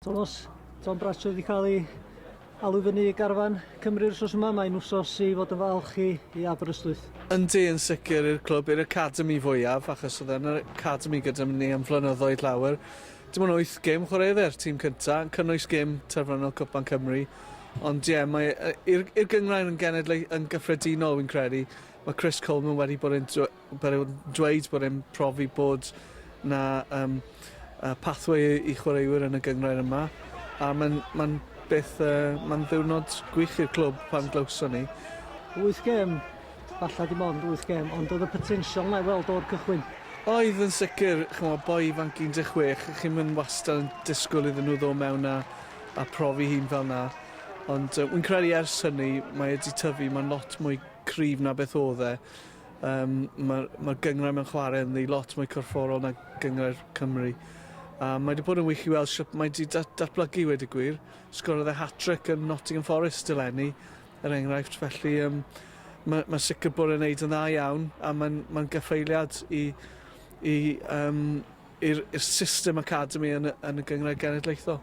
Thomas, Tom Brasio wedi cael ei alw fyny i garfan Cymru'r wsos yma. Mae'n wsos i fod yn falch i Aberystwyth. Yndi yn sicr i'r clwb, i'r academi fwyaf, achos oedd yn yr academi gyda ni am flynyddoedd lawer. Dim ond 8 gêm chwaraeddau'r tîm cyntaf, yn cynnwys gêm terfynol Cwpan Cymru. Ond ie, i'r gyngrair yn yn gyffredinol wy'n credu, mae Chris Coleman wedi bod yn dweud bod e'n profi bod na pathway i chwaraewyr yn y gyngrair yma. A mae'n ddiwrnod gwych i'r clwb pan glywson ni. 8 gêm, falle dim ond 8 gêm, ond oedd y potensial na i weld o'r cychwyn. Oedd yn sicr, boi ifanc 16, chi'n mynd wastad yn disgwyl iddyn nhw ddod mewn a profi hun fel na. Ond wy'n credu ers hynny, mae wedi tyfu, mae'n lot mwy cryf na beth oedd e. Mae'r gyngrair mewn chwarae yn ddi lot mwy corfforol na gyngrair Cymru. Mae wedi bod yn wych i weld sut mae wedi datblygu wedi gwir. Sgorodd e hat-trick yn Nottingham Forest eleni, er enghraifft. Felly mae sicr bod e'n neud yn dda iawn, a mae'n gyffeiliad i'r system academi yn y gyngrair genedlaethol.